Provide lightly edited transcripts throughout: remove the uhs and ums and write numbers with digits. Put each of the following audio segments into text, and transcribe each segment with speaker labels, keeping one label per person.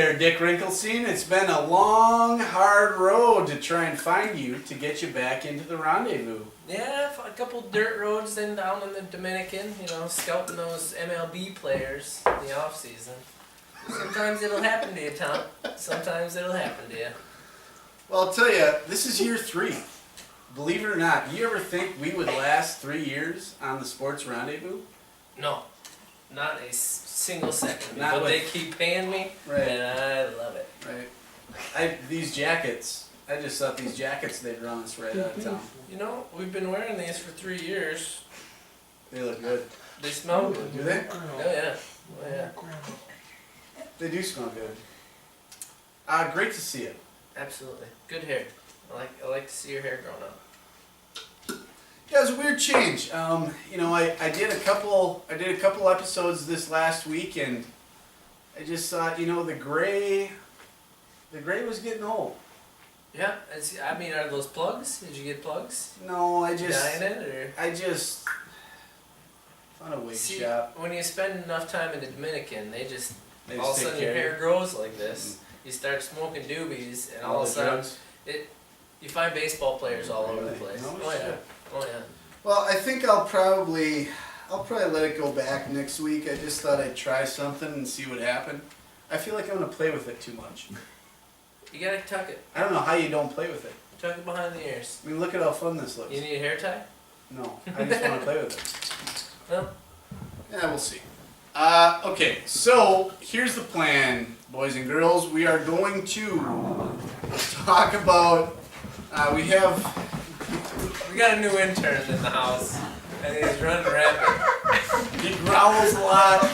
Speaker 1: there, Dick Wrinklestein. It's been a long, hard road to try and find you to get you back into the Rendezvous.
Speaker 2: Yeah, a couple dirt roads then down in the Dominican, scouting those MLB players in the off season. Sometimes it'll happen to you, Tom. Sometimes it'll happen to you.
Speaker 1: Well, I'll tell you, this is year 3. Believe it or not, you ever think we would last 3 years on the Sports Rendezvous?
Speaker 2: No, not a single second.
Speaker 1: Not
Speaker 2: But
Speaker 1: with-
Speaker 2: they keep paying me,
Speaker 1: Right.
Speaker 2: and I love it.
Speaker 1: Right. These jackets, I just thought these jackets, they'd run us right out of town.
Speaker 2: We've been wearing these for 3 years.
Speaker 1: They look good.
Speaker 2: They smell good.
Speaker 1: Do they?
Speaker 2: Oh yeah. Oh yeah.
Speaker 1: They do smell good. Great to see you.
Speaker 2: Absolutely. Good hair. I like to see your hair growing up.
Speaker 1: Yeah, it was a weird change. I did a couple episodes this last week, and I just thought, the gray was getting old.
Speaker 2: Yeah. Are those plugs? Did you get plugs?
Speaker 1: No, I
Speaker 2: Dyeing it or?
Speaker 1: I just found a wig
Speaker 2: See,
Speaker 1: shop.
Speaker 2: when you spend enough time in the Dominican,
Speaker 1: They
Speaker 2: all of
Speaker 1: just
Speaker 2: a
Speaker 1: take
Speaker 2: sudden your
Speaker 1: care of
Speaker 2: hair grows like this. You start smoking doobies, and all of a
Speaker 1: the
Speaker 2: sudden
Speaker 1: drugs.
Speaker 2: you find baseball players all over the
Speaker 1: Really?
Speaker 2: place.
Speaker 1: No
Speaker 2: Oh yeah.
Speaker 1: shit.
Speaker 2: Oh yeah.
Speaker 1: Well, I think I'll probably let it go back next week. I just thought I'd try something and see what happened. I feel like I'm gonna play with it too much.
Speaker 2: You gotta tuck it.
Speaker 1: I don't know how you don't play with it.
Speaker 2: Tuck it behind the ears.
Speaker 1: I mean, look at how fun this looks.
Speaker 2: You need a hair tie?
Speaker 1: No, I just want to play with it.
Speaker 2: No?
Speaker 1: Yeah, we'll see. Okay, so here's the plan, boys and girls. We are going to talk about. We
Speaker 2: got a new intern in the house, and he's running rapid.
Speaker 1: He growls a lot.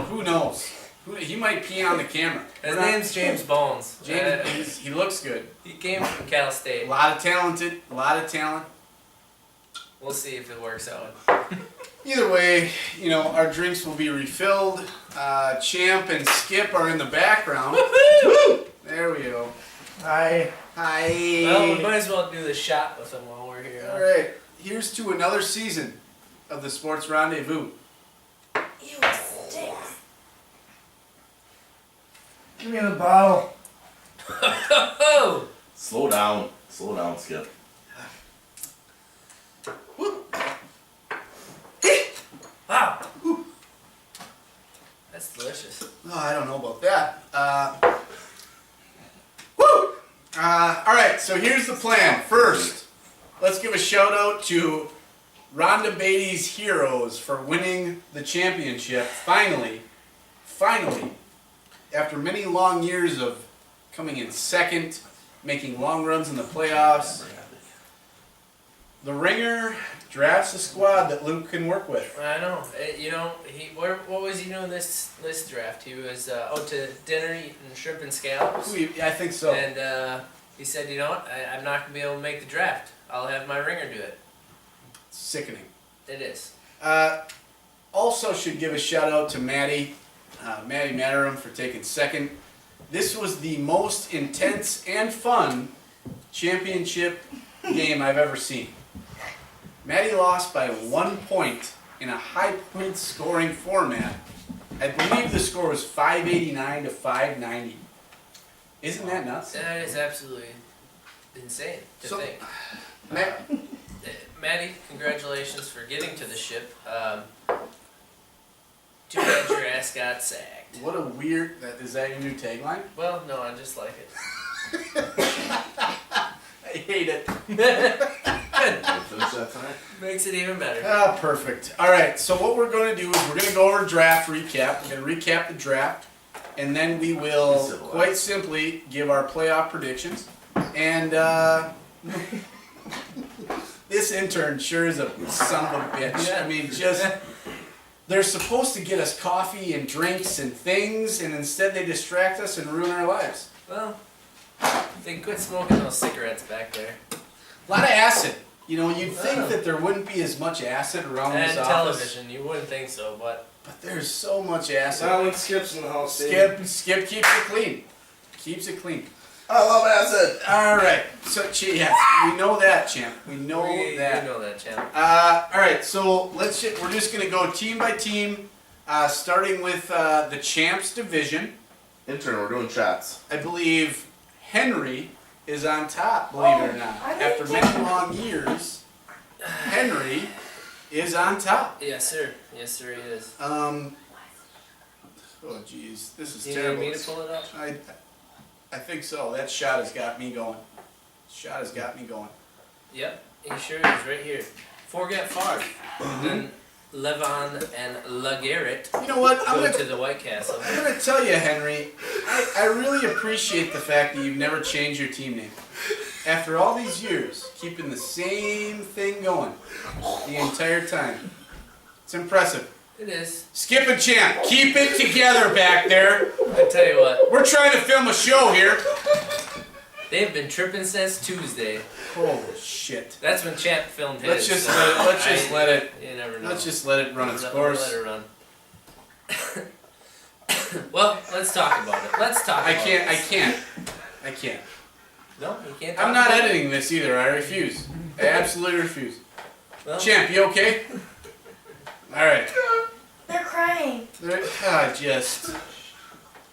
Speaker 1: Who knows? He might pee on the camera.
Speaker 2: His name's James Bones.
Speaker 1: He looks good.
Speaker 2: He came from Cal State.
Speaker 1: A lot of talent.
Speaker 2: We'll see if it works out.
Speaker 1: Either way, our drinks will be refilled. Champ and Skip are in the background.
Speaker 2: Woohoo!
Speaker 1: There we go.
Speaker 3: Hi.
Speaker 1: Hi.
Speaker 2: Well, we might as well do the shot with him while we're here.
Speaker 1: All right. Here's to another season of the Sports Rendezvous.
Speaker 2: You stink.
Speaker 3: Give me the bottle.
Speaker 2: Oh!
Speaker 4: Slow down, Skip.
Speaker 2: Wow. That's delicious.
Speaker 1: Oh, I don't know about that. Woo! All right, so here's the plan. First, let's give a shout out to Rhonda Beatty's Heroes for winning the championship. Finally, after many long years of coming in second, making long runs in the playoffs, the Ringer drafts a squad that Luke can work with.
Speaker 2: I know. What was he doing this draft? He was out to dinner eating shrimp and scallops.
Speaker 1: I think so.
Speaker 2: And he said, I'm not going to be able to make the draft. I'll have my Ringer do it.
Speaker 1: Sickening.
Speaker 2: It is.
Speaker 1: Also should give a shout out to Maddie Matterum for taking second. This was the most intense and fun championship game I've ever seen. Maddie lost by 1 point in a high point scoring format. I believe the score was 589 to 590. Isn't that nuts?
Speaker 2: That is absolutely insane to
Speaker 1: So-
Speaker 2: think.
Speaker 1: Matt,
Speaker 2: Maddie, congratulations for getting to the ship. Too bad your ass got sacked.
Speaker 1: what a weird. Is that your new tagline?
Speaker 2: Well, no, I just like it.
Speaker 1: I hate it.
Speaker 2: Good.
Speaker 4: Finish that tonight?
Speaker 2: Makes it even better.
Speaker 1: Ah, perfect. All right, so what we're going to do is we're going to go over draft recap. We're going to recap the draft, and then we will quite simply give our playoff predictions. And this intern sure is a son of a bitch.
Speaker 2: Yeah.
Speaker 1: I mean, they're supposed to get us coffee and drinks and things, and instead they distract us and ruin our lives.
Speaker 2: Well, they quit smoking those cigarettes back there.
Speaker 1: A lot of acid. You'd think that there wouldn't be as much acid around
Speaker 2: And
Speaker 1: this office.
Speaker 2: television, you wouldn't think so, but
Speaker 1: But there's so much acid.
Speaker 3: Now when Skip's in the house,
Speaker 1: Skip keeps it clean. Keeps it clean.
Speaker 3: I love acid.
Speaker 1: All right. So, we know that, champ. We know
Speaker 2: we
Speaker 1: that.
Speaker 2: know that, champ.
Speaker 1: All right. So we're just gonna go team by team. Starting with the champs division,
Speaker 4: Intern, we're doing shots.
Speaker 1: I believe Henry is on top, believe it or not. After many long years, Henry is on top.
Speaker 2: Yes, sir. Yes, sir, he is.
Speaker 1: Oh geez, this is
Speaker 2: Do you
Speaker 1: terrible.
Speaker 2: need me to pull it up?
Speaker 1: I think so. That shot has got me going. Shot has got me going.
Speaker 2: Yep, he sure is right here. Forget Favre. And then Levon and LeGarrette
Speaker 1: You know what?
Speaker 2: go to the White Castle.
Speaker 1: I'm gonna tell you, Henry, I really appreciate the fact that you've never changed your team name. After all these years, keeping the same thing going the entire time. It's impressive.
Speaker 2: It is.
Speaker 1: Skip and Champ, keep it together back there.
Speaker 2: I tell you what,
Speaker 1: We're trying to film a show here.
Speaker 2: they've been tripping since Tuesday.
Speaker 1: Holy shit.
Speaker 2: That's when Champ filmed his.
Speaker 1: Let's just
Speaker 2: so
Speaker 1: let it.
Speaker 2: You never know.
Speaker 1: Let's just let it run its
Speaker 2: Let
Speaker 1: course.
Speaker 2: it run. Well, let's talk about it. Let's talk.
Speaker 1: I
Speaker 2: about
Speaker 1: can't.
Speaker 2: this. No, you can't. Talk
Speaker 1: I'm not
Speaker 2: about it?
Speaker 1: editing this either. I refuse. I absolutely refuse.
Speaker 2: Well,
Speaker 1: Champ, you okay? All right.
Speaker 5: They're crying.
Speaker 1: Just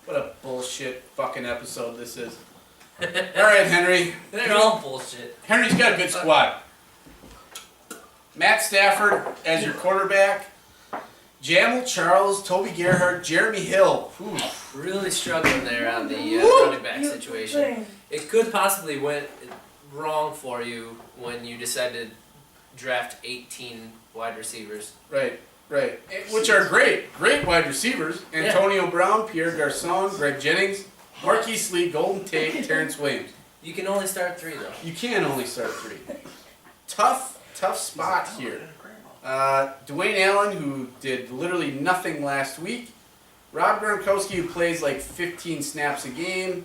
Speaker 1: what a bullshit fucking episode this is. All right, Henry.
Speaker 2: they're all bullshit.
Speaker 1: Henry's got a good squad. Matt Stafford as your quarterback. Jamal Charles, Toby Gerhardt, Jeremy Hill. Ooh.
Speaker 2: Really struggling there on the running back situation.
Speaker 5: Crying.
Speaker 2: It could possibly went wrong for you when you decided to draft 18 wide receivers.
Speaker 1: Right. Which are great wide receivers. Antonio Brown, Pierre Garcon, Greg Jennings, Marquise Lee, Golden Tate, Terrence Williams.
Speaker 2: You can only start 3 though.
Speaker 1: You can only start 3. Tough spot here. Dwayne Allen, who did literally nothing last week. Rob Gronkowski, who plays like 15 snaps a game.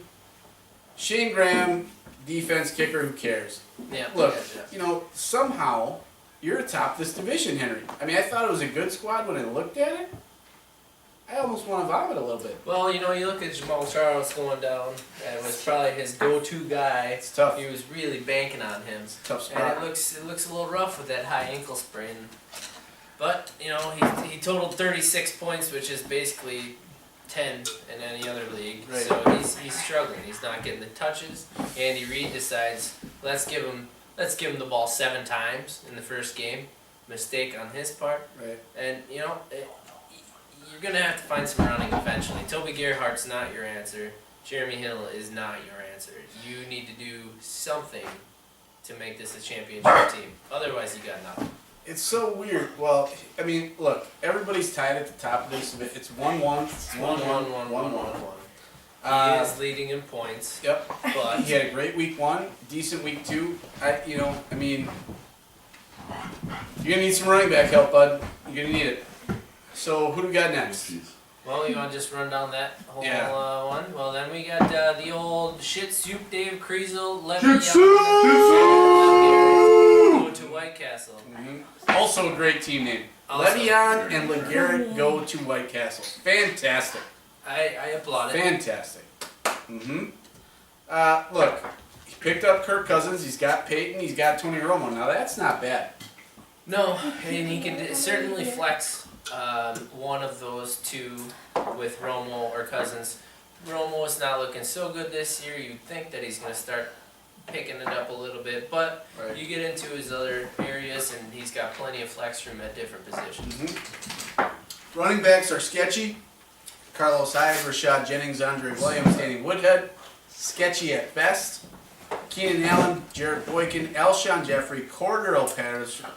Speaker 1: Shane Graham, defense kicker, who cares?
Speaker 2: Yeah.
Speaker 1: Look,
Speaker 2: yeah.
Speaker 1: somehow you're atop this division, Henry. I mean, I thought it was a good squad when I looked at it. I almost want to vomit a little bit.
Speaker 2: Well, you look at Jamal Charles going down. It was probably his go-to guy.
Speaker 1: It's tough.
Speaker 2: He was really banking on him.
Speaker 1: It's a tough
Speaker 2: And
Speaker 1: spot.
Speaker 2: it looks a little rough with that high ankle sprain. But, he totaled 36 points, which is basically 10 in any other league.
Speaker 1: Right.
Speaker 2: So he's struggling. He's not getting the touches. Andy Reid decides, let's give him the ball 7 times in the first game. Mistake on his part.
Speaker 1: Right.
Speaker 2: And, you're going to have to find some running eventually. Toby Gerhardt's not your answer. Jeremy Hill is not your answer. You need to do something to make this a championship team. Otherwise, you got nothing.
Speaker 1: It's so weird. Well, I mean, look, everybody's tied at the top of this. It's 1-1. It's 1-1.
Speaker 2: He is leading in points.
Speaker 1: Yep.
Speaker 2: But
Speaker 1: He had a great week 1, decent week 2. You're gonna need some running back help, bud. You're gonna need it. So who do we got next?
Speaker 2: well, you want to just run down that whole
Speaker 1: Yeah.
Speaker 2: one? Well, then we got the old shit soup Dave Kriesel, Levy go to White Castle.
Speaker 1: Also a great team name.
Speaker 2: Also
Speaker 1: Le'Veon and LeGarrette go to White Castle. Fantastic.
Speaker 2: I applaud it.
Speaker 1: Fantastic. Look, he picked up Kirk Cousins. He's got Peyton. He's got Tony Romo. Now that's not bad.
Speaker 2: No, and he can certainly flex one of those two with Romo or Cousins. Romo is not looking so good this year. You'd think that he's going to start picking it up a little bit, but
Speaker 1: Right.
Speaker 2: you get into his other areas and he's got plenty of flex room at different positions.
Speaker 1: Running backs are sketchy. Carlos Hyde, Rashad Jennings, Andre Williams, Danny Woodhead. Sketchy at best. Keenan Allen, Jared Boykin, Alshon Jeffrey, Cordero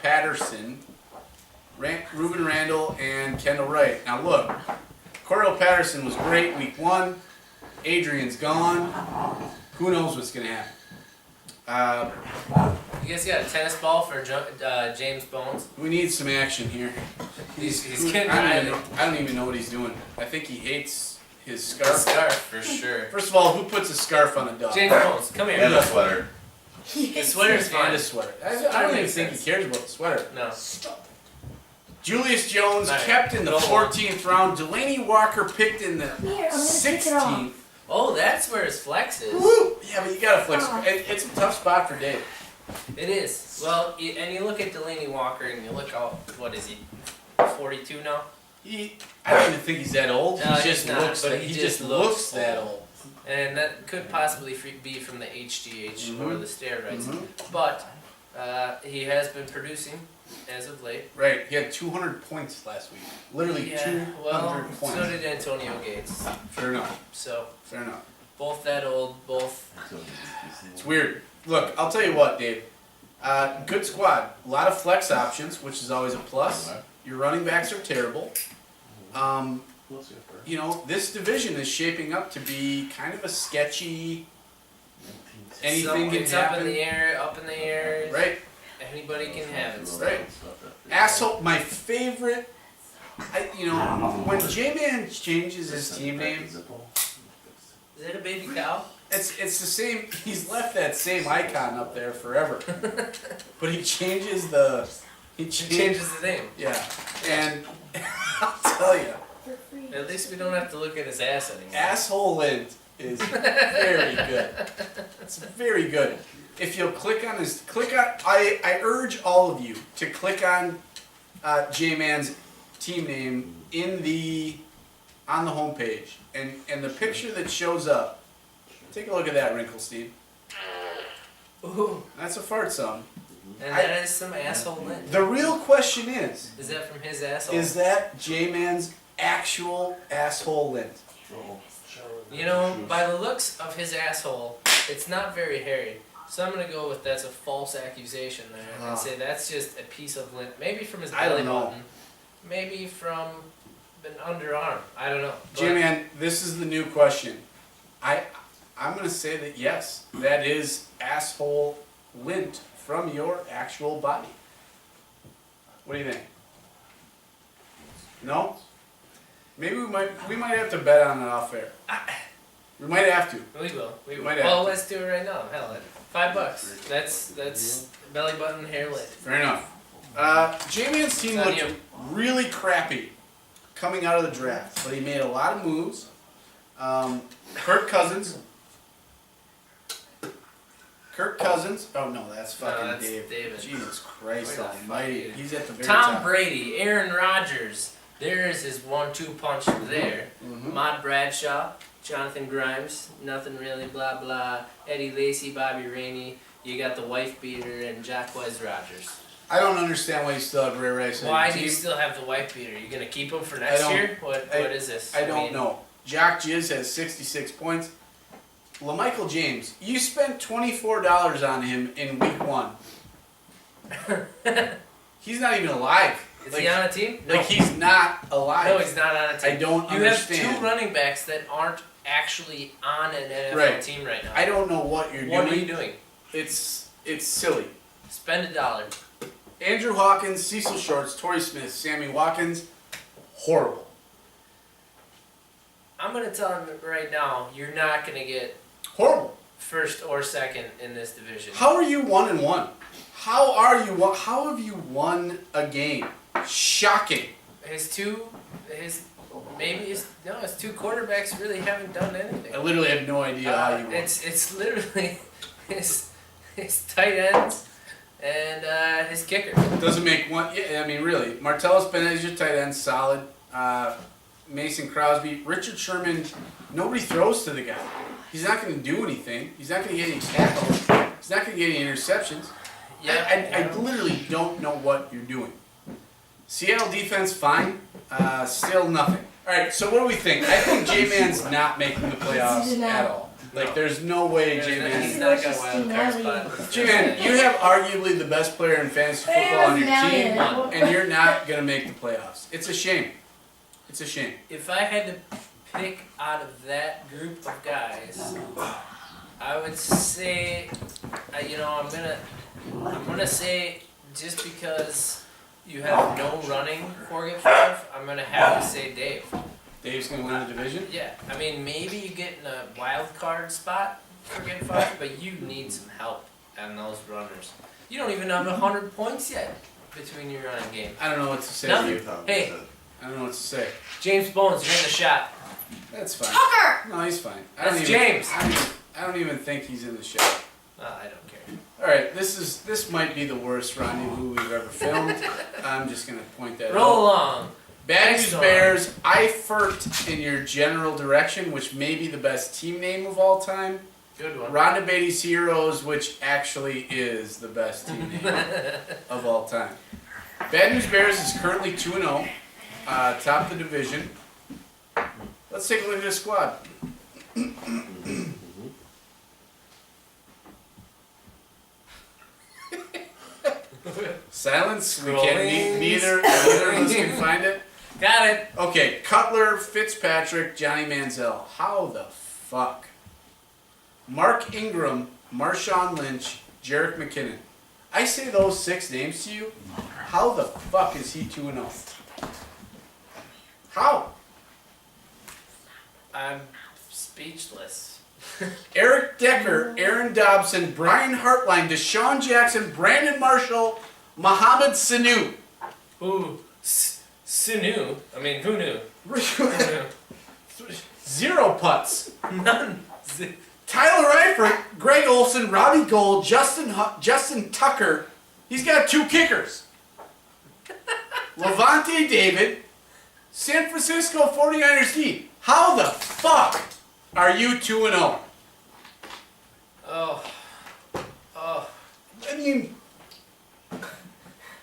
Speaker 1: Patterson, Reuben Randall, and Kendall Wright. Now look, Cordero Patterson was great week 1. Adrian's gone. Who knows what's going to happen?
Speaker 2: You guys got a tennis ball for James Bones?
Speaker 1: We need some action here.
Speaker 2: He's getting
Speaker 1: I don't even know what he's doing. I think he hates his scarf.
Speaker 2: scarf for sure.
Speaker 1: First of all, who puts a scarf on a dog?
Speaker 2: James Bones, come here.
Speaker 4: And a sweater.
Speaker 2: The sweater's
Speaker 1: And
Speaker 2: fine.
Speaker 1: a sweater. I don't even think he cares about the sweater.
Speaker 2: No.
Speaker 1: Julius Jones
Speaker 2: All right,
Speaker 1: kept in the
Speaker 2: go on.
Speaker 1: 14th round. Delaney Walker picked in the
Speaker 5: Here, I'm gonna take it off.
Speaker 1: 16th.
Speaker 2: Oh, that's where his flex is.
Speaker 1: Woo! Yeah, but you gotta flex.
Speaker 5: Oh.
Speaker 1: It's a tough spot for Dave.
Speaker 2: It is. Well, and you look at Delaney Walker and you look out, what is he, 42 now?
Speaker 1: I don't even think he's that old.
Speaker 2: No,
Speaker 1: he
Speaker 2: he's
Speaker 1: just
Speaker 2: not,
Speaker 1: looks.
Speaker 2: but
Speaker 1: He just looks that old.
Speaker 2: And that could possibly be from the HGH or
Speaker 1: Mhm.
Speaker 2: the steroids.
Speaker 1: Mhm.
Speaker 2: But he has been producing as of late.
Speaker 1: Right. He had 200 points last week. Literally 200
Speaker 2: well,
Speaker 1: points.
Speaker 2: so did Antonio Gates.
Speaker 1: Fair enough.
Speaker 2: So
Speaker 1: Fair enough.
Speaker 2: both that old, both.
Speaker 1: It's weird. Look, I'll tell you what, Dave. Good squad. A lot of flex options, which is always a plus. Your running backs are terrible. You know, this division is shaping up to be kind of a sketchy. Anything can
Speaker 2: it's up in
Speaker 1: happen.
Speaker 2: the air, up in the air.
Speaker 1: Right.
Speaker 2: Anybody can have it.
Speaker 1: Right. Asshole. My favorite. When J-Man changes his team name,
Speaker 2: Is it a baby cow?
Speaker 1: it's the same. He's left that same icon up there forever. But he changes the. He
Speaker 2: He
Speaker 1: changes.
Speaker 2: changes the name.
Speaker 1: Yeah. And I'll tell you,
Speaker 5: For free.
Speaker 2: At least we don't have to look at his ass anymore.
Speaker 1: asshole lint is very good. It's very good. If you'll click on. I urge all of you to click on J-Man's team name on the homepage, and the picture that shows up. Take a look at that, Wrinklestein.
Speaker 2: Ooh,
Speaker 1: That's a fart song.
Speaker 2: and that is some asshole lint.
Speaker 1: The real question is
Speaker 2: Is that from his asshole?
Speaker 1: is that J-Man's actual asshole lint?
Speaker 2: You know, by the looks of his asshole, it's not very hairy. So I'm gonna go with that's a false accusation there and say that's just a piece of lint. Maybe from his
Speaker 1: I don't
Speaker 2: belly
Speaker 1: know.
Speaker 2: button. Maybe from an underarm. I don't know. But
Speaker 1: J-Man, this is the new question. I'm gonna say that yes, that is asshole lint from your actual body. What do you think? No? Maybe we might have to bet on it off air. We might have to.
Speaker 2: We will. We will.
Speaker 1: Might have
Speaker 2: Well,
Speaker 1: to.
Speaker 2: let's do it right now. Hell, $5. That's belly button hair lint.
Speaker 1: Fair enough. J-Man's team
Speaker 2: It's on
Speaker 1: looked
Speaker 2: you.
Speaker 1: really crappy coming out of the draft, but he made a lot of moves. Kirk Cousins. Oh no, that's fucking
Speaker 2: that's
Speaker 1: Dave.
Speaker 2: David.
Speaker 1: Jesus Christ
Speaker 2: Where the fuck
Speaker 1: Almighty!
Speaker 2: is-
Speaker 1: He's at the very
Speaker 2: Tom
Speaker 1: top.
Speaker 2: Brady, Aaron Rodgers. There's his 1-2 punch there.
Speaker 1: Mhm.
Speaker 2: Mod Bradshaw, Jonathan Grimes, nothing really, blah blah. Eddie Lacy, Bobby Rainey. You got the wife beater and Jacquez Rogers.
Speaker 1: I don't understand why you still have Ray Rice on
Speaker 2: Why
Speaker 1: your
Speaker 2: do you
Speaker 1: team.
Speaker 2: still have the wife beater? You gonna keep him for next year? What is this?
Speaker 1: I don't
Speaker 2: mean,
Speaker 1: know. Jock Jizz has 66 points. LaMichael James, you spent $24 on him in week 1. He's not even alive.
Speaker 2: Is he on a team? No.
Speaker 1: Like he's not alive.
Speaker 2: No, he's not on a team.
Speaker 1: I don't
Speaker 2: You
Speaker 1: understand.
Speaker 2: have 2 running backs that aren't actually on an NFL
Speaker 1: Right.
Speaker 2: team right now.
Speaker 1: I don't know what you're
Speaker 2: What
Speaker 1: doing.
Speaker 2: are you doing?
Speaker 1: It's silly.
Speaker 2: Spend $1.
Speaker 1: Andrew Hawkins, Cecil Shorts, Torrey Smith, Sammy Watkins, horrible.
Speaker 2: I'm gonna tell him right now, you're not gonna get
Speaker 1: Horrible.
Speaker 2: first or second in this division.
Speaker 1: How are you 1-1? How are you? How have you won a game? Shocking.
Speaker 2: His two quarterbacks really haven't done anything.
Speaker 1: I literally have no idea how you won.
Speaker 2: It's literally his tight ends and his kicker.
Speaker 1: Doesn't make one. Yeah, I mean, really. Martellus Bennett is your tight end, solid. Mason Crosby, Richard Sherman. Nobody throws to the guy. He's not going to do anything. He's not going to get any tackles. He's not going to get any interceptions. I literally don't know what you're doing. Seattle defense, fine. Still nothing. All right, so what do we think? I think J-Man's not making the playoffs at all. Like, there's no way
Speaker 2: He's
Speaker 1: J-Man.
Speaker 2: not got a wild card spot.
Speaker 1: J-Man, you have arguably the best player in fantasy football on your team,
Speaker 5: One.
Speaker 1: and you're not going to make the playoffs. It's a shame. It's a shame.
Speaker 2: If I had to pick out of that group of guys, I would say, I'm gonna say just because you have no running for Get 5, I'm gonna have to say Dave.
Speaker 1: Dave's going to win the division?
Speaker 2: Yeah, I mean maybe you get in a wild card spot for Get 5, but you need some help on those runners. You don't even have 100 points yet between your running game.
Speaker 1: I don't know what to say
Speaker 2: Nothing.
Speaker 1: to you.
Speaker 2: Hey,
Speaker 1: I don't know what to say.
Speaker 2: James Bones, you're in the shot.
Speaker 1: That's fine.
Speaker 5: Tucker!
Speaker 1: No, he's fine.
Speaker 2: That's James.
Speaker 1: I don't even think he's in the show.
Speaker 2: I don't care.
Speaker 1: All right, this might be the worst rendezvous we've ever filmed. I'm just gonna point that
Speaker 2: Roll
Speaker 1: out.
Speaker 2: along.
Speaker 1: Bad News
Speaker 2: Excellent.
Speaker 1: Bears, Eifert in your general direction, which may be the best team name of all time.
Speaker 2: Good one.
Speaker 1: Rhonda Beatty's Heroes, which actually is the best team name of all time. Bad News Bears is currently 2-0, top of the division. Let's take a look at this squad. Silence. We can't. Neither of us can find it.
Speaker 2: Got it.
Speaker 1: Okay, Cutler, Fitzpatrick, Johnny Manziel. How the fuck? Mark Ingram, Marshawn Lynch, Jerick McKinnon. I say those 6 names to you. How the fuck is he 2-0? How?
Speaker 2: I'm speechless.
Speaker 1: Eric Decker, Aaron Dobson, Brian Hartline, Deshaun Jackson, Brandon Marshall, Mohamed Sanu.
Speaker 2: Ooh, Sunu. I mean, who knew? Who knew?
Speaker 1: 0 putts.
Speaker 2: None.
Speaker 1: Tyler Eifert, Greg Olson, Robbie Gold, Justin Tucker. He's got 2 kickers. Levante David, San Francisco 49ers D. How the fuck are you 2-0?
Speaker 2: Oh.
Speaker 1: I mean,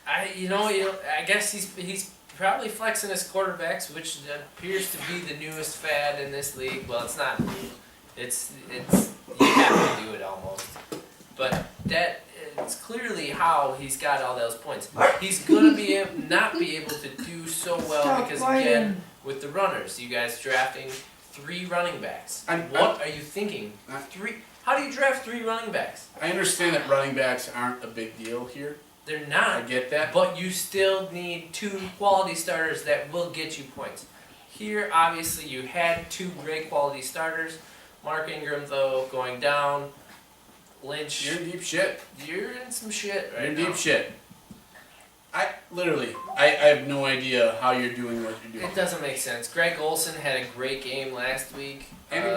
Speaker 2: I guess he's probably flexing his quarterbacks, which appears to be the newest fad in this league. Well, it's not. It's you have to do it almost, but it's clearly how he's got all those points. He's gonna not be able to do so well because again with the runners, you guys drafting 3 running backs. What are you thinking? 3? How do you draft 3 running backs?
Speaker 1: I understand that running backs aren't a big deal here.
Speaker 2: They're
Speaker 1: I
Speaker 2: not.
Speaker 1: get that.
Speaker 2: But you still need 2 quality starters that will get you points. Here, obviously, you had 2 great quality starters. Mark Ingram, though, going down. Lynch.
Speaker 1: You're in deep shit.
Speaker 2: You're in some shit right
Speaker 1: You're in
Speaker 2: now.
Speaker 1: deep shit. I have no idea how you're doing what you're doing.
Speaker 2: It doesn't make sense. Greg Olson had a great game last week.
Speaker 1: And a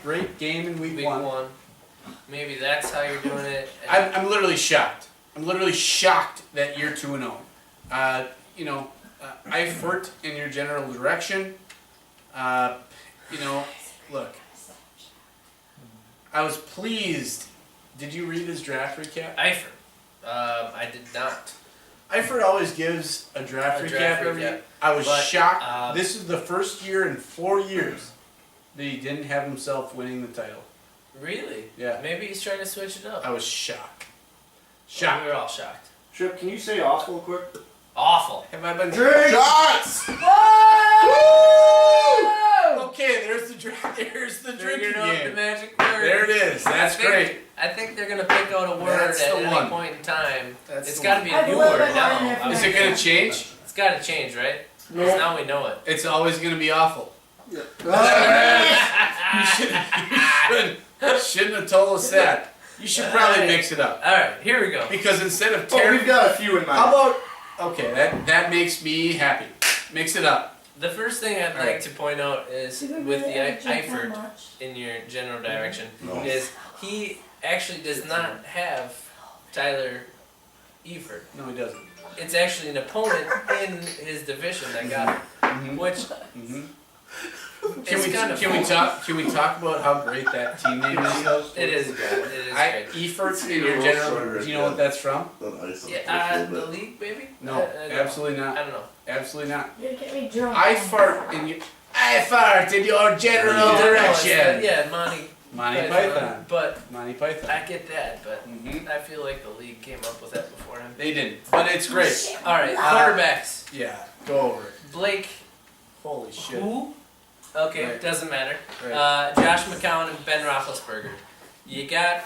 Speaker 1: great game in week 1.
Speaker 2: Maybe that's how you're doing it.
Speaker 1: I'm literally shocked. I'm literally shocked that you're 2-0. Eifert in your general direction. Look. I was pleased. Did you read his draft recap?
Speaker 2: Eifert. I did not.
Speaker 1: Eifert always gives a draft recap every year. I was
Speaker 2: But,
Speaker 1: shocked. This is the first year in 4 years that he didn't have himself winning the title.
Speaker 2: Really?
Speaker 1: Yeah.
Speaker 2: Maybe he's trying to switch it up.
Speaker 1: I was shocked.
Speaker 2: We were all shocked.
Speaker 3: Trip, can you say awful quick?
Speaker 2: Awful.
Speaker 1: Have I been?
Speaker 4: Shots!
Speaker 1: Okay, there's the drink. There's the drinking
Speaker 2: Figured out the
Speaker 1: game.
Speaker 2: magic word.
Speaker 1: There it is. That's great.
Speaker 2: I think they're gonna pick out a word
Speaker 1: That's
Speaker 2: at
Speaker 1: the
Speaker 2: any
Speaker 1: one.
Speaker 2: point in time.
Speaker 1: That's
Speaker 2: It's
Speaker 1: the
Speaker 2: got to
Speaker 1: one.
Speaker 2: be
Speaker 5: I
Speaker 2: a new
Speaker 5: believe
Speaker 2: word
Speaker 5: it
Speaker 2: now.
Speaker 5: on it.
Speaker 1: Is it gonna change?
Speaker 2: It's got to change, right?
Speaker 3: No.
Speaker 2: 'Cause now we know it.
Speaker 1: It's always gonna be awful.
Speaker 3: Yeah.
Speaker 1: You shouldn't have told us that. You should probably mix it up.
Speaker 2: All right, here we go.
Speaker 1: Because instead of
Speaker 3: Oh,
Speaker 1: terrible,
Speaker 3: we've got a few in mind.
Speaker 1: how about? Okay, that makes me happy. Mix it up.
Speaker 2: The first thing I'd like to point out is
Speaker 5: Do we
Speaker 2: with
Speaker 5: really
Speaker 2: the
Speaker 5: have to drink
Speaker 2: Eifert
Speaker 5: that much?
Speaker 2: in your general direction
Speaker 4: No.
Speaker 2: is he actually does not have Tyler Eifert.
Speaker 1: No, he doesn't.
Speaker 2: It's actually an opponent in his division that got him,
Speaker 1: Mhm.
Speaker 2: which
Speaker 1: Mhm.
Speaker 2: is kind of
Speaker 1: Can we talk about how great that team name is? Though?
Speaker 2: It is good. It is great.
Speaker 1: Eifert in your general. Do you know what that's from?
Speaker 2: Yeah, the league, baby?
Speaker 1: No,
Speaker 2: I don't
Speaker 1: absolutely
Speaker 2: know.
Speaker 1: not.
Speaker 2: I don't know.
Speaker 1: Absolutely not.
Speaker 5: You're gonna get me drunk.
Speaker 1: I fart in your general
Speaker 2: Yeah,
Speaker 1: direction.
Speaker 2: yeah, Monty
Speaker 1: Monty Python.
Speaker 2: But
Speaker 1: Monty Python.
Speaker 2: I get that, but
Speaker 1: Mhm.
Speaker 2: I feel like the league came up with that before him.
Speaker 1: They didn't, but it's great.
Speaker 2: All right, quarterbacks.
Speaker 1: Yeah, go over it.
Speaker 2: Blake,
Speaker 1: Holy shit.
Speaker 2: who? Okay,
Speaker 1: Right.
Speaker 2: doesn't matter.
Speaker 1: Right.
Speaker 2: Josh McCown and Ben Roethlisberger. You got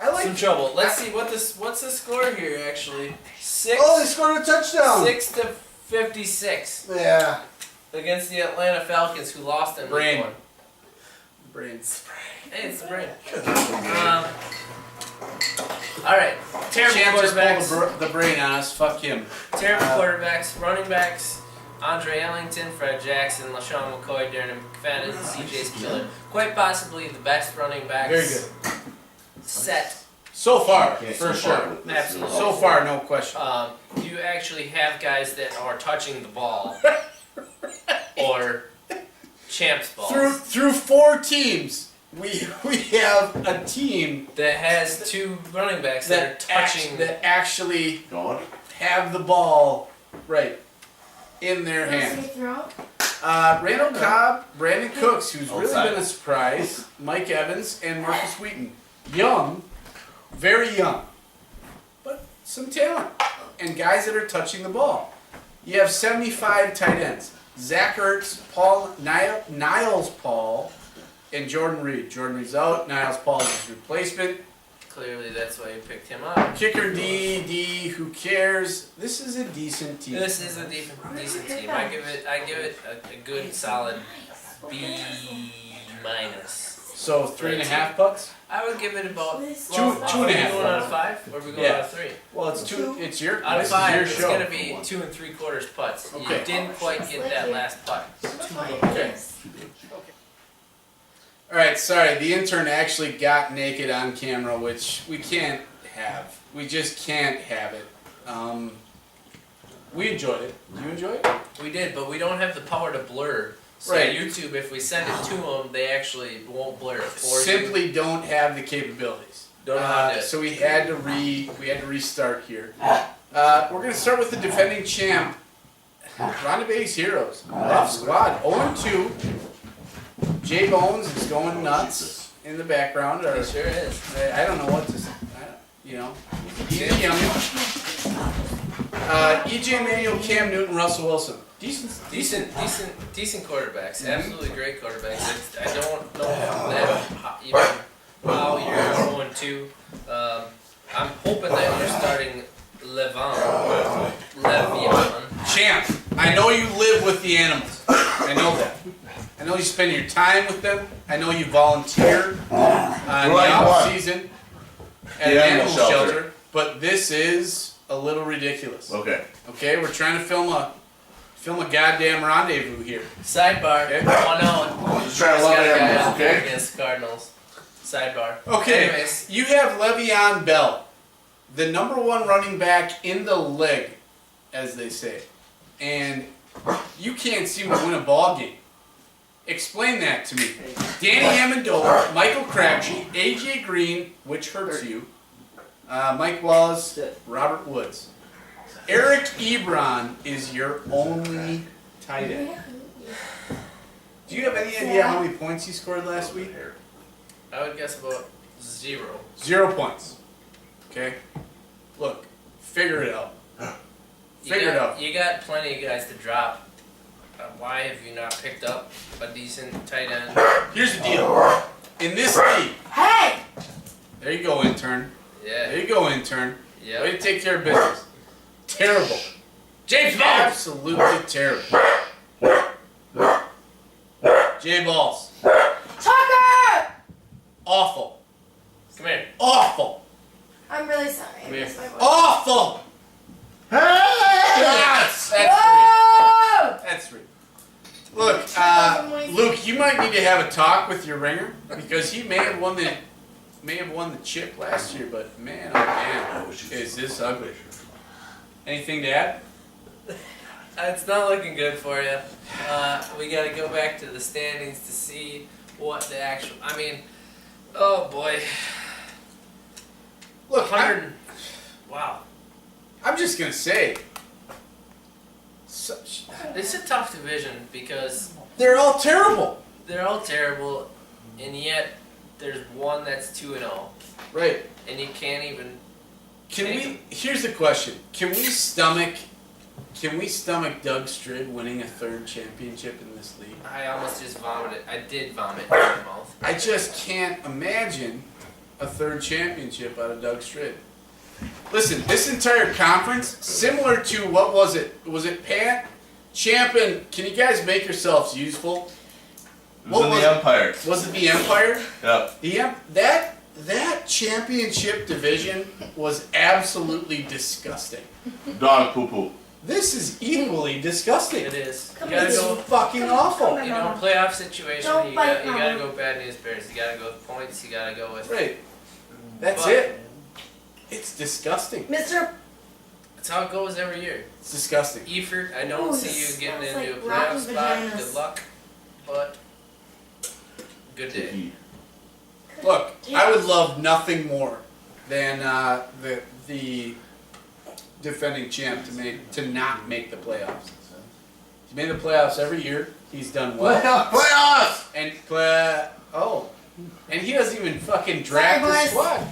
Speaker 1: I like.
Speaker 2: some trouble. Let's see what's the score here actually.
Speaker 3: Oh, they scored a touchdown!
Speaker 2: 6-56
Speaker 3: Yeah.
Speaker 2: against the Atlanta Falcons, who lost in
Speaker 1: Brain.
Speaker 2: week 1.
Speaker 1: Brains.
Speaker 2: Hey, it's the brain. All right, terrible
Speaker 1: Champ just
Speaker 2: quarterbacks.
Speaker 1: pulled the brain on us. Fuck him.
Speaker 2: Terrible quarterbacks, running backs, Andre Ellington, Fred Jackson, LaShawn McCoy, Darren McFadden, CJ Spiller. Quite possibly the best running backs
Speaker 1: Very good.
Speaker 2: set
Speaker 1: So far,
Speaker 4: Can't
Speaker 1: for
Speaker 4: keep
Speaker 1: sure.
Speaker 4: up with this.
Speaker 2: Absolutely.
Speaker 1: So far, no question.
Speaker 2: You actually have guys that are touching the ball, or champs balls.
Speaker 1: Through 4 teams, we have a team
Speaker 2: That has 2 running backs that are touching.
Speaker 1: that actually
Speaker 4: Go on.
Speaker 1: have the ball right in their hand. Randall Cobb, Brandon Cooks, who's really
Speaker 4: Outside.
Speaker 1: been a surprise, Mike Evans, and Marcus Wheaton. Young, very young, but some talent. And guys that are touching the ball. You have 75 tight ends. Zach Ertz, Niles Paul, and Jordan Reed. Jordan Reed's out. Niles Paul is his replacement.
Speaker 2: Clearly, that's why you picked him up.
Speaker 1: Kicker D, who cares? This is a decent team.
Speaker 2: This is a decent team. I give it a good solid B minus.
Speaker 1: So 3.5 bucks?
Speaker 2: I would give it about
Speaker 1: Two
Speaker 2: are
Speaker 1: and
Speaker 2: we
Speaker 1: a half.
Speaker 2: going out of 5 or are we going
Speaker 1: Yeah.
Speaker 2: out of 3?
Speaker 1: Well, it's 2. It's your.
Speaker 2: Out of
Speaker 1: this
Speaker 2: 5,
Speaker 1: is your
Speaker 2: it's
Speaker 1: show.
Speaker 2: gonna be 2 3/4 putts.
Speaker 1: Okay.
Speaker 2: You didn't quite get that last putt.
Speaker 1: Okay. All right. Sorry, the intern actually got naked on camera, which we can't have. We just can't have it. We enjoyed it. You enjoy it?
Speaker 2: We did, but we don't have the power to blur. So
Speaker 1: Right.
Speaker 2: YouTube, if we send it to them, they actually won't blur it for you.
Speaker 1: Simply don't have the capabilities.
Speaker 2: Don't know how to do it.
Speaker 1: So we had to restart here. We're gonna start with the defending champ, Ronda Bay's Heroes. Rough squad, 0-2. Jay Bones is going nuts in the background. Or,
Speaker 2: It sure is.
Speaker 1: I don't know what to say. He's a youngin'. EJ Manuel, Cam Newton, Russell Wilson.
Speaker 2: Decent quarterbacks.
Speaker 1: Mhm.
Speaker 2: Absolutely great quarterbacks. I don't know how you're going to. I'm hoping that you're starting Le'Veon.
Speaker 1: Champ, I know you live with the animals. I know that. I know you spend your time with them. I know you volunteer in the off season at an animal shelter. But this is a little ridiculous.
Speaker 4: Okay.
Speaker 1: Okay, we're trying to film a goddamn rendezvous here.
Speaker 2: Sidebar.
Speaker 1: Okay.
Speaker 2: 1-0.
Speaker 4: Just trying to love animals, okay?
Speaker 2: Against the Cardinals. Sidebar.
Speaker 1: Okay,
Speaker 2: Anyways,
Speaker 1: you have Le'Veon Bell, the #1 running back in the league, as they say, and you can't seem to win a ball game. Explain that to me. Danny Amendola, Michael Crabtree, AJ Green, which hurts you, Mike Wallace, Robert Woods. Eric Ebron is your only tight end. Do you have any idea how many points he scored last week?
Speaker 2: I would guess about 0.
Speaker 1: 0 points. Okay? Look, figure it out. Figure it out.
Speaker 2: You got plenty of guys to drop. Why have you not picked up a decent tight end?
Speaker 1: Here's the deal. In this league,
Speaker 5: Hey!
Speaker 1: there you go, intern.
Speaker 2: Yeah.
Speaker 1: There you go, intern.
Speaker 2: Yeah.
Speaker 1: Way to take care of business. Terrible.
Speaker 2: James Bond.
Speaker 1: Absolutely terrible. J Balls.
Speaker 5: Tucker!
Speaker 1: Awful.
Speaker 2: Come here.
Speaker 1: Awful.
Speaker 5: I'm really sorry. I
Speaker 1: Come here.
Speaker 5: missed my voice.
Speaker 1: Awful. That's three.
Speaker 5: Whoa!
Speaker 1: That's three. Look, Luke, you might need to have a talk with your ringer because he may have won the chip last year, but man, oh man, is this ugly. Anything to add?
Speaker 2: It's not looking good for you. We got to go back to the standings to see what the actual. I mean, oh boy.
Speaker 1: Look,
Speaker 2: 100. Wow.
Speaker 1: I'm just gonna say,
Speaker 2: It's a tough division because
Speaker 1: they're all terrible.
Speaker 2: they're all terrible, and yet there's one that's 2-0,
Speaker 1: Right.
Speaker 2: and you can't even.
Speaker 1: Can we? Here's the question: Can we stomach Doug Strid winning a third championship in this league?
Speaker 2: I almost just vomited. I did vomit in my mouth.
Speaker 1: I just can't imagine a third championship out of Doug Strid. Listen, this entire conference, similar to what was it? Was it Pat? Champion, can you guys make yourselves useful?
Speaker 4: It was in the Empire.
Speaker 1: Was it the Empire?
Speaker 4: Yep.
Speaker 1: That championship division was absolutely disgusting.
Speaker 4: Dog poo poo.
Speaker 1: This is equally disgusting.
Speaker 2: It is. You
Speaker 5: Come
Speaker 2: gotta
Speaker 1: It's
Speaker 2: go.
Speaker 1: fucking awful.
Speaker 2: You know, playoff situation.
Speaker 5: Don't
Speaker 2: You
Speaker 5: bite
Speaker 2: gotta
Speaker 5: Mama.
Speaker 2: go bad news bears. You gotta go with points. You gotta go with.
Speaker 1: Right. That's
Speaker 2: But
Speaker 1: it. It's disgusting.
Speaker 5: Mr.
Speaker 2: That's how it goes every year.
Speaker 1: It's disgusting.
Speaker 2: Efert, I don't
Speaker 5: Ooh,
Speaker 2: see you
Speaker 5: this
Speaker 2: getting
Speaker 5: smells
Speaker 2: into a
Speaker 5: like
Speaker 2: playoff
Speaker 5: rotten
Speaker 2: spot.
Speaker 5: vaginas.
Speaker 2: Good luck, but good day.
Speaker 1: Look, I would love nothing more than the defending champ to not make the playoffs. He's made the playoffs every year. He's done well.
Speaker 4: Playoffs!
Speaker 1: And he doesn't even fucking draft
Speaker 5: Sorry,
Speaker 1: the
Speaker 5: boys.
Speaker 1: squad.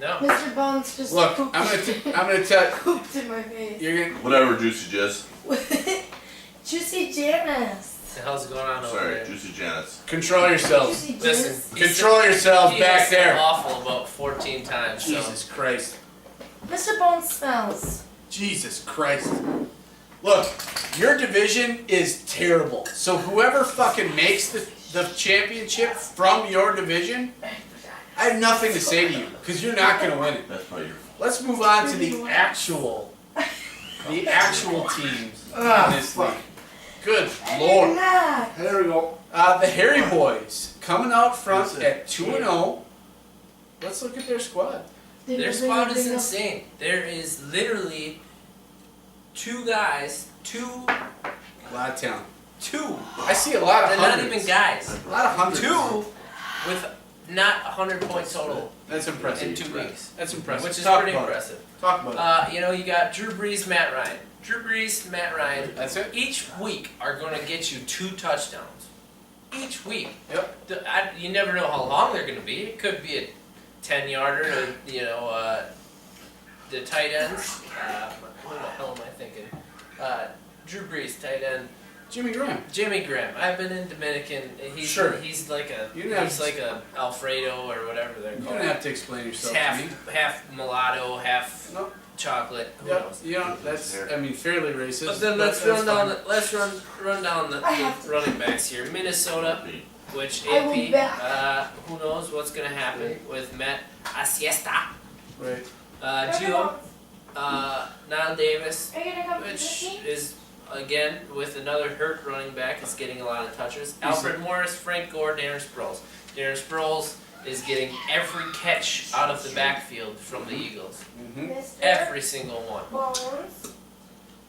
Speaker 2: No.
Speaker 5: Mr. Bones just
Speaker 1: Look,
Speaker 5: pooped,
Speaker 1: I'm gonna tell
Speaker 5: pooped in my face.
Speaker 1: you're gonna.
Speaker 4: Whatever, Juicy Jizz.
Speaker 5: Juicy Janice.
Speaker 2: What the hell's going on over
Speaker 4: Sorry,
Speaker 2: there?
Speaker 4: Juicy Janice.
Speaker 1: Control yourselves.
Speaker 5: Juicy
Speaker 2: Listen,
Speaker 5: Janice.
Speaker 1: Control yourselves
Speaker 2: he
Speaker 1: back
Speaker 2: has been
Speaker 1: there.
Speaker 2: awful about 14 times. So.
Speaker 1: Jesus Christ.
Speaker 5: Mr. Bones smells.
Speaker 1: Jesus Christ. Look, your division is terrible. So whoever fucking makes the championship from your division, I have nothing to say to you because you're not going to win it.
Speaker 4: That's probably your fault.
Speaker 1: Let's move on to the actual teams in this league. Good Lord.
Speaker 5: Nah.
Speaker 3: There we go.
Speaker 1: The Harry Boys coming out front at 2-0. Let's look at their squad.
Speaker 2: Their squad is insane. There is literally two guys,
Speaker 1: A lot of talent. I see a lot of
Speaker 2: they're not
Speaker 1: hundreds.
Speaker 2: even guys.
Speaker 1: A lot of hundreds.
Speaker 2: Two with not 100 points total
Speaker 1: That's impressive.
Speaker 2: in 2 weeks,
Speaker 1: That's impressive.
Speaker 2: which is
Speaker 1: Talk
Speaker 2: pretty
Speaker 1: about it.
Speaker 2: impressive.
Speaker 1: Talk about it.
Speaker 2: You got Drew Brees, Matt Ryan. Drew Brees, Matt Ryan,
Speaker 1: That's it.
Speaker 2: each week are going to get you 2 touchdowns. Each week.
Speaker 1: Yep.
Speaker 2: You never know how long they're going to be. It could be a 10-yarder, the tight ends. What the hell am I thinking? Drew Brees, tight end.
Speaker 1: Jimmy Graham.
Speaker 2: Jimmy Graham. I've been in Dominican. He's
Speaker 1: Sure.
Speaker 2: He's like a
Speaker 1: You didn't have to-
Speaker 2: like a Alfredo or whatever they're
Speaker 1: You
Speaker 2: called.
Speaker 1: don't have to explain
Speaker 2: He's
Speaker 1: yourself to me.
Speaker 2: half mullato, half
Speaker 1: No.
Speaker 2: chocolate. Who
Speaker 1: Yeah,
Speaker 2: knows?
Speaker 1: you know, that's, fairly racist.
Speaker 2: But then let's
Speaker 1: that's
Speaker 2: run down.
Speaker 1: fine.
Speaker 2: Let's run down the
Speaker 5: I have to-
Speaker 2: running backs here. Minnesota, which
Speaker 5: I will be
Speaker 2: AP.
Speaker 5: back.
Speaker 2: Who knows what's gonna happen with Matt Asiesta,
Speaker 1: Right.
Speaker 2: Gio, Niall Davis,
Speaker 5: Are you gonna come to
Speaker 2: which
Speaker 5: this team?
Speaker 2: is again with another hurt running back, is getting a lot of touches. Alfred Morris, Frank Gore, Darren Sproles. Darren Sproles is getting every catch out of the backfield from the Eagles.
Speaker 1: Mm-hmm.
Speaker 5: Mr.
Speaker 2: Every single one.
Speaker 5: Bones.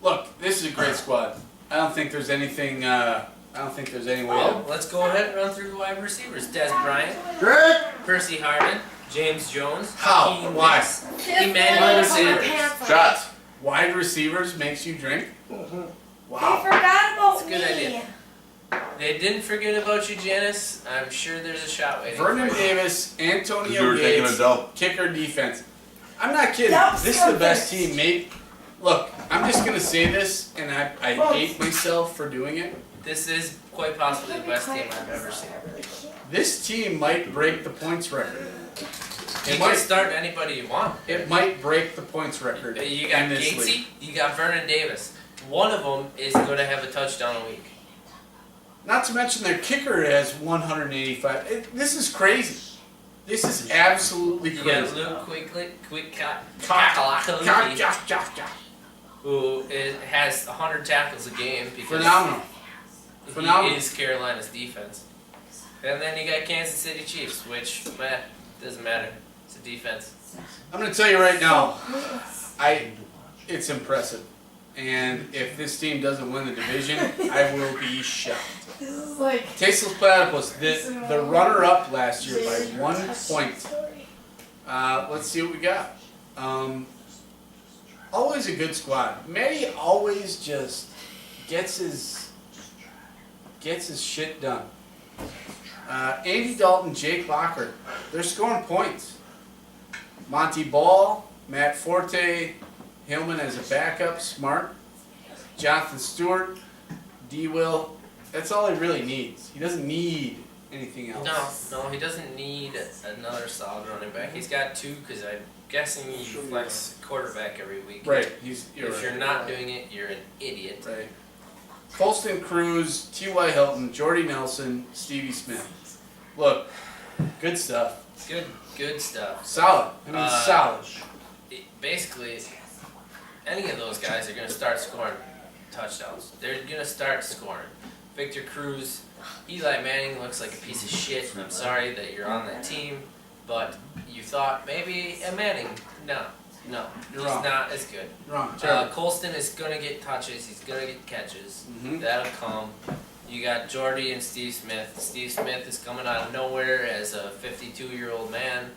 Speaker 1: Look, this is a great squad. I don't think there's anything. I don't think there's any way.
Speaker 2: Well, let's go ahead and run through the wide receivers. Des Bryant,
Speaker 3: Great.
Speaker 2: Percy Harvin, James Jones,
Speaker 1: How?
Speaker 2: Hakeem
Speaker 1: Why?
Speaker 2: Nicks,
Speaker 5: Just
Speaker 2: Emmanuel
Speaker 5: let me put my
Speaker 2: Sanders.
Speaker 5: pants on.
Speaker 4: Shots.
Speaker 1: Wide receivers makes you drink.
Speaker 5: They
Speaker 1: Wow.
Speaker 5: forgot about
Speaker 2: That's a good
Speaker 5: me.
Speaker 2: idea. They didn't forget about you, Janice. I'm sure there's a shot waiting
Speaker 1: Vernon
Speaker 2: for you.
Speaker 1: Davis,
Speaker 4: You
Speaker 1: Antonio
Speaker 4: were taking a
Speaker 1: Gates,
Speaker 4: dump.
Speaker 1: kicker defense. I'm not kidding.
Speaker 5: Dump
Speaker 1: This is the best
Speaker 5: service.
Speaker 1: team made. Look, I'm just gonna say this, and I hate myself for doing it.
Speaker 2: This is quite possibly the best team I've ever seen.
Speaker 1: This team might break the points record.
Speaker 2: You
Speaker 1: It
Speaker 2: can
Speaker 1: might.
Speaker 2: start anybody you want.
Speaker 1: It might break the points record.
Speaker 2: You got
Speaker 1: in this
Speaker 2: Gatesy,
Speaker 1: league.
Speaker 2: you got Vernon Davis. One of them is going to have a touchdown a week.
Speaker 1: Not to mention their kicker has 185. This is crazy. This is absolutely
Speaker 2: You
Speaker 1: crazy.
Speaker 2: got Luke
Speaker 1: Cock-
Speaker 2: Kakalaka, who has 100 tackles a game because
Speaker 1: Phenomenal. Phenomenal.
Speaker 2: he is Carolina's defense. And then you got Kansas City Chiefs, which doesn't matter. It's a defense.
Speaker 1: I'm gonna tell you right now, it's impressive. And if this team doesn't win the division, I will be shocked.
Speaker 5: This is like.
Speaker 1: Tasteless Platypus, the runner-up last year by 1 point. Let's see what we got. Always a good squad. Matty always just gets his shit done. Andy Dalton, Jake Locker, they're scoring points. Monty Ball, Matt Forte, Hillman as a backup, smart. Jonathan Stewart, D. Will. That's all he really needs. He doesn't need anything else.
Speaker 2: No, he doesn't need another solid running back. He's got 2 because I'm guessing he flex quarterback every week.
Speaker 1: Right.
Speaker 2: If
Speaker 1: right.
Speaker 2: you're not doing it, you're an idiot.
Speaker 1: Right. Colston Cruz, T.Y. Hilton, Jordy Nelson, Stevie Smith. Look, good stuff.
Speaker 2: Good stuff.
Speaker 1: Solid. I mean, solid.
Speaker 2: Basically, any of those guys are going to start scoring touchdowns. They're going to start scoring. Victor Cruz, Eli Manning looks like a piece of shit. I'm sorry that you're on that team, but you thought maybe a Manning. No,
Speaker 1: You're
Speaker 2: he's
Speaker 1: wrong.
Speaker 2: not as good.
Speaker 1: Wrong. Terrible.
Speaker 2: Colston is gonna get touches. He's gonna get catches.
Speaker 1: Mhm.
Speaker 2: That'll come. You got Jordy and Steve Smith. Steve Smith is coming out of nowhere as a 52-year-old man,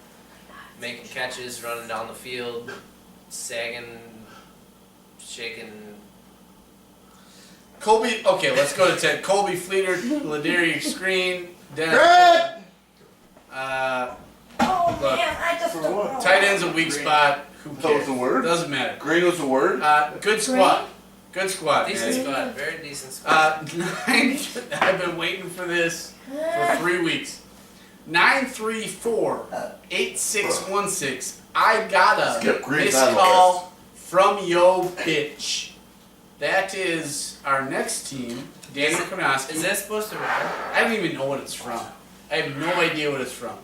Speaker 2: making catches, running down the field, sagging, shaking.
Speaker 1: Colby, okay, let's go to 10. Colby Fleeter, Ladarius Screen, Dennis.
Speaker 5: Oh
Speaker 1: Look,
Speaker 5: man, I just
Speaker 3: for
Speaker 5: don't
Speaker 3: what?
Speaker 5: know.
Speaker 1: Tight end's a weak spot. Who
Speaker 4: That was
Speaker 1: cares?
Speaker 4: the word?
Speaker 1: Doesn't matter.
Speaker 4: Green was the word?
Speaker 1: Good squad. Good squad.
Speaker 2: Decent
Speaker 1: man.
Speaker 2: spot, very decent spot.
Speaker 1: 9, I've been waiting for this for 3 weeks. 934-8616. I got a
Speaker 4: Skip Green's
Speaker 1: missed
Speaker 4: on the
Speaker 1: call from Yo Bitch. That is our next team, Danny Konoski.
Speaker 2: Is that supposed to rhyme?
Speaker 1: I don't even know what it's from. I have no idea what it's from.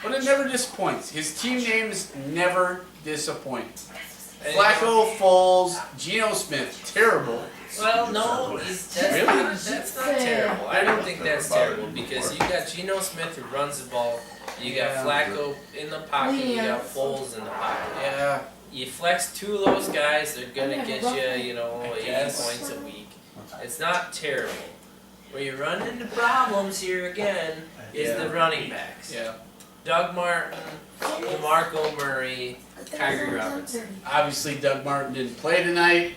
Speaker 1: But it never disappoints. His team names never disappoint. Flacco, Foles, Geno Smith, terrible.
Speaker 2: Well, no, that's
Speaker 1: Really?
Speaker 2: that's not terrible. I don't think that's terrible because you got Geno Smith who runs the ball, you got
Speaker 1: Yeah.
Speaker 2: Flacco in the pocket, you got
Speaker 5: Yes.
Speaker 2: Foles in the pocket.
Speaker 1: Yeah,
Speaker 2: You flex two of those guys, they're gonna
Speaker 5: Yeah,
Speaker 2: get
Speaker 5: roughly.
Speaker 2: you, 80
Speaker 1: guess.
Speaker 2: points a week. It's not terrible. Where you run into problems here again is
Speaker 1: Yeah.
Speaker 2: the running backs.
Speaker 1: yeah.
Speaker 2: Doug Martin, DeMarco Murray, Kyrie Robinson.
Speaker 1: Obviously, Doug Martin didn't play tonight.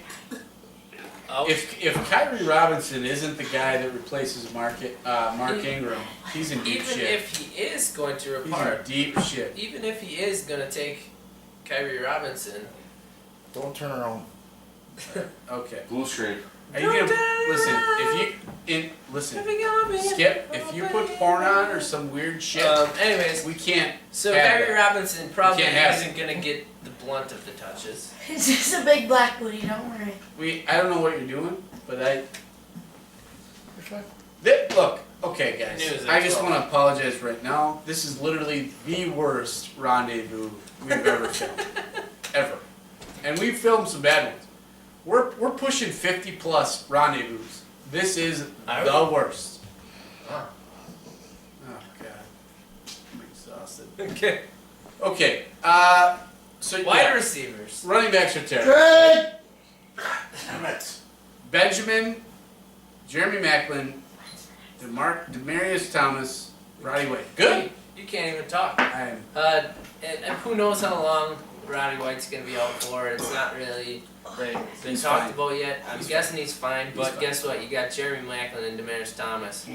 Speaker 2: Oh,
Speaker 1: If Kyrie Robinson isn't the guy that replaces Mark Ingram, he's in deep
Speaker 2: even
Speaker 1: shit.
Speaker 2: if he is going to
Speaker 1: He's in
Speaker 2: repart,
Speaker 1: deep shit.
Speaker 2: even if he is gonna take Kyrie Robinson,
Speaker 4: Don't turn around.
Speaker 1: Okay.
Speaker 4: Blue screen.
Speaker 1: Are you gonna listen? Listen, Skip. If you put porn on or some weird shit,
Speaker 2: anyways,
Speaker 1: we can't.
Speaker 2: so
Speaker 1: have
Speaker 2: Kyrie
Speaker 1: that.
Speaker 2: Robinson probably
Speaker 1: can't have
Speaker 2: isn't gonna get the blunt of the touches.
Speaker 5: It's just a big black booty, don't worry.
Speaker 1: I don't know what you're doing, but look. Okay, guys.
Speaker 2: News
Speaker 1: I
Speaker 2: at
Speaker 1: just
Speaker 2: 12.
Speaker 1: want to apologize right now. This is literally the worst rendezvous we've ever filmed, ever. And we've filmed some bad ones. We're pushing 50 plus rendezvous. This is
Speaker 2: Are
Speaker 1: the worst.
Speaker 2: Wow.
Speaker 1: Oh God, I'm exhausted.
Speaker 2: Okay.
Speaker 1: Okay, so
Speaker 2: Wide
Speaker 1: yeah,
Speaker 2: receivers.
Speaker 1: running backs are terrible.
Speaker 4: Damn it.
Speaker 1: Benjamin, Jeremy Macklin, Demarius Thomas, Roddy White. Good.
Speaker 2: You can't even talk.
Speaker 1: I'm
Speaker 2: And who knows how long Roddy White's gonna be out for? It's not really been
Speaker 1: He's
Speaker 2: talked
Speaker 1: fine.
Speaker 2: about yet. I'm
Speaker 1: He's
Speaker 2: guessing he's fine, but
Speaker 1: fine.
Speaker 2: guess what? You got Jeremy Macklin and Demarius Thomas.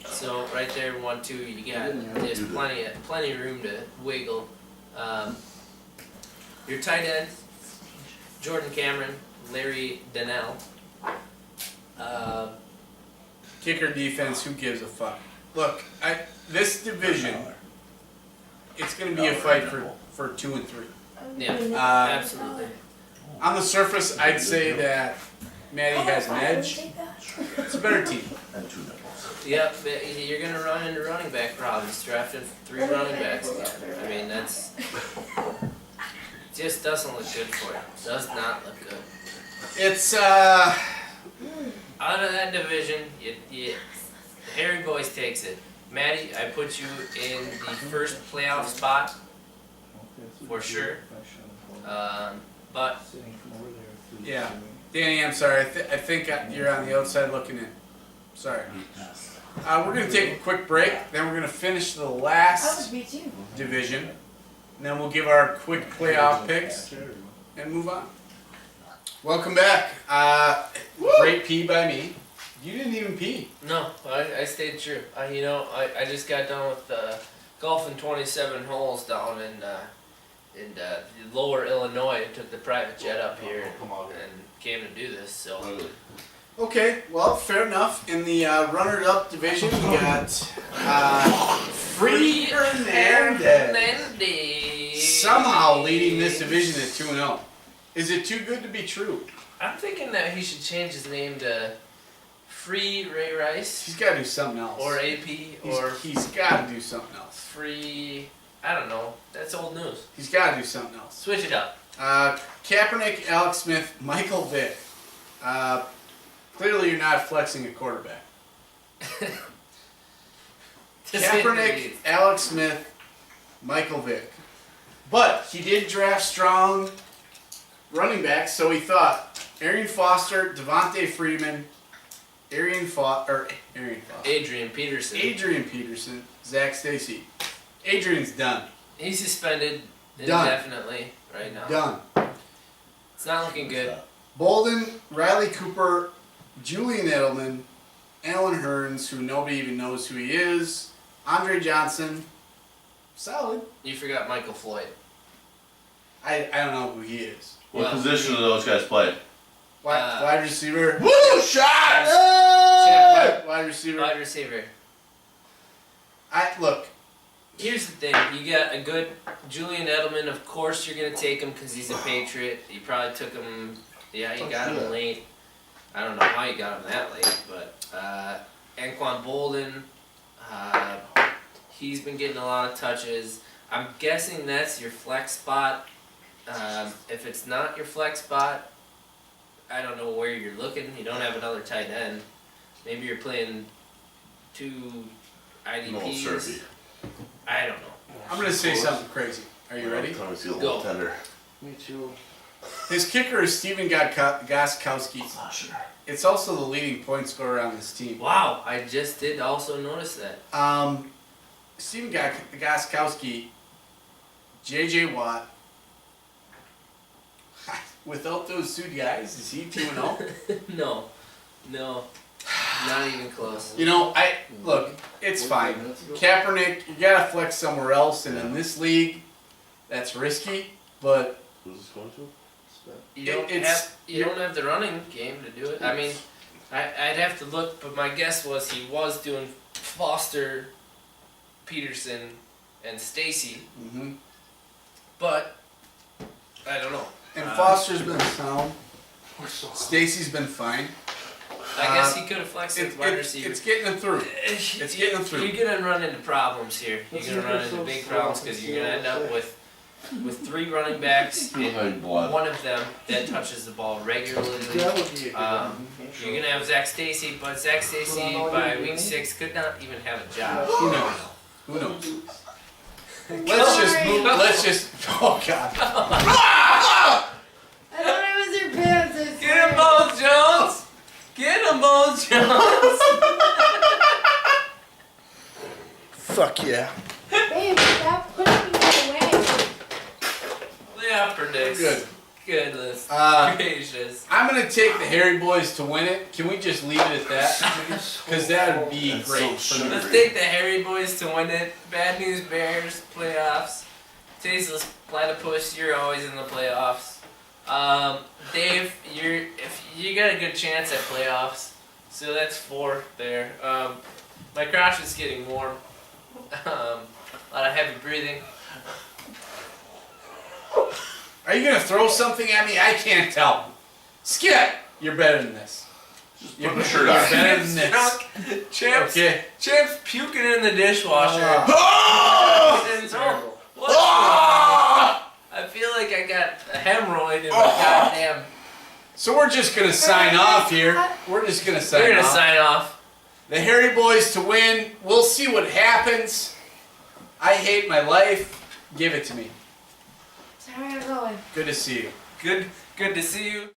Speaker 2: So right there, 1-2. You got there's plenty of room to wiggle. Your tight end, Jordan Cameron, Larry Donnell.
Speaker 1: kicker defense. Who gives a fuck? Look, this division, it's gonna be a fight for 2 and 3.
Speaker 2: Yeah,
Speaker 1: Uh,
Speaker 2: absolutely.
Speaker 1: On the surface, I'd say that Maddie has an edge. It's a better team.
Speaker 4: And 2 nipples.
Speaker 2: Yep, but you're gonna run into running back problems drafting 3 running backs again. I mean, that's just doesn't look good for you. Does not look good.
Speaker 1: It's
Speaker 2: Out of that division, Harry Boyce takes it. Maddie, I put you in the first playoff spot for sure. But
Speaker 1: yeah. Danny, I'm sorry. I think you're on the outside looking in. Sorry. We're gonna take a quick break. Then we're gonna finish the
Speaker 5: I would
Speaker 1: last
Speaker 5: beat you.
Speaker 1: division. And then we'll give our quick playoff picks and move on. Welcome back. Great pee by me. You didn't even pee.
Speaker 2: no, I stayed true. I just got done with golfing 27 holes down in lower Illinois. I took the private jet up here and came to do this. So
Speaker 1: Okay, well, fair enough. In the runner-up division, we got Free Hernandez. Somehow leading this division at 2-0. Is it too good to be true?
Speaker 2: I'm thinking that he should change his name to Free Ray Rice
Speaker 1: He's got to do something else.
Speaker 2: or AP or
Speaker 1: He's got to do something else.
Speaker 2: Free. I don't know. That's old news.
Speaker 1: He's got to do something else.
Speaker 2: Switch it up.
Speaker 1: Kaepernick, Alex Smith, Michael Vick. Clearly, you're not flexing a quarterback.
Speaker 2: To say the
Speaker 1: Kaepernick,
Speaker 2: least.
Speaker 1: Alex Smith, Michael Vick. But he did draft strong running backs, so he thought Arian Foster, Devontae Freeman, Adrian Peterson, Zach Stacy. Adrian's done.
Speaker 2: He's suspended
Speaker 1: Done.
Speaker 2: indefinitely right now.
Speaker 1: Done.
Speaker 2: It's not looking good.
Speaker 1: Bolden, Riley Cooper, Julian Edelman, Alan Hearns, who nobody even knows who he is, Andre Johnson, solid.
Speaker 2: You forgot Michael Floyd.
Speaker 1: I don't know who he is.
Speaker 4: What
Speaker 2: Well,
Speaker 4: position do those guys play?
Speaker 1: Wide receiver.
Speaker 4: Woo! Shot!
Speaker 1: Wide receiver.
Speaker 2: Wide receiver.
Speaker 1: Look.
Speaker 2: Here's the thing. You got a good Julian Edelman. Of course you're going to take him because he's a Patriot. You probably took him. Yeah, you got him late. I don't know how you got him that late, but Anquan Bolden, he's been getting a lot of touches. I'm guessing that's your flex spot. If it's not your flex spot, I don't know where you're looking. You don't have another tight end. Maybe you're playing 2 IDPs. I don't know.
Speaker 1: I'm going to say something crazy. Are you ready?
Speaker 4: Obviously a little tender.
Speaker 3: Me too.
Speaker 1: His kicker is Steven Gostkowski.
Speaker 4: Sure.
Speaker 1: It's also the leading point scorer on this team.
Speaker 2: Wow, I just did also notice that.
Speaker 1: Steven Gostkowski, J.J. Watt. Without those 2 guys, is he 2-0?
Speaker 2: No, not even close.
Speaker 1: You know, look, it's fine. Kaepernick, you gotta flex somewhere else, and in this league, that's risky. But
Speaker 4: Who's this going to?
Speaker 2: You don't have the running game to do it. I mean, I'd have to look, but my guess was he was doing Foster, Peterson, and Stacy.
Speaker 1: mm-hmm.
Speaker 2: But I don't know.
Speaker 1: And Foster's been sound. Stacy's been fine.
Speaker 2: I guess he could have flexed with wide receiver.
Speaker 1: It's getting them through. It's getting them through.
Speaker 2: You're gonna run into problems here. You're gonna run into big problems because you're gonna end up with 3 running backs and one of them that touches the ball regularly. You're gonna have Zach Stacy, but Zach Stacy by week 6 could not even have a job.
Speaker 1: Who knows? Who knows? Let's just. Oh God.
Speaker 5: I thought it was your pants.
Speaker 2: Get them both, Jones. Get them both, Jones.
Speaker 3: Fuck yeah.
Speaker 5: Babe, stop pushing me away.
Speaker 2: Yeah, predicts.
Speaker 1: Good.
Speaker 2: Goodness gracious.
Speaker 1: I'm gonna take the Harry Boys to win it. Can we just leave it at that? Because that would be great.
Speaker 4: So
Speaker 2: Let's take the Harry Boys to win it. Bad News Bears playoffs. Tasteless Platypus, you're always in the playoffs. Dave, if you got a good chance at playoffs, so that's 4 there. My crotch is getting warm. A lot of heavy breathing.
Speaker 1: Are you gonna throw something at me? I can't tell. Skip, you're better than this.
Speaker 4: Put the shirt on.
Speaker 1: You're better than this.
Speaker 2: Champs,
Speaker 1: Okay.
Speaker 2: Champs puking in the dishwasher.
Speaker 1: It's
Speaker 2: And-
Speaker 1: terrible.
Speaker 2: What's going on? I feel like I got a hemorrhoid in my goddamn.
Speaker 1: So we're just gonna sign off here. We're just gonna sign
Speaker 2: We're gonna
Speaker 1: off.
Speaker 2: sign off.
Speaker 1: The Harry Boys to win. We'll see what happens. I hate my life. Give it to me.
Speaker 5: So how are you going?
Speaker 1: Good to see you.
Speaker 2: Good to see you.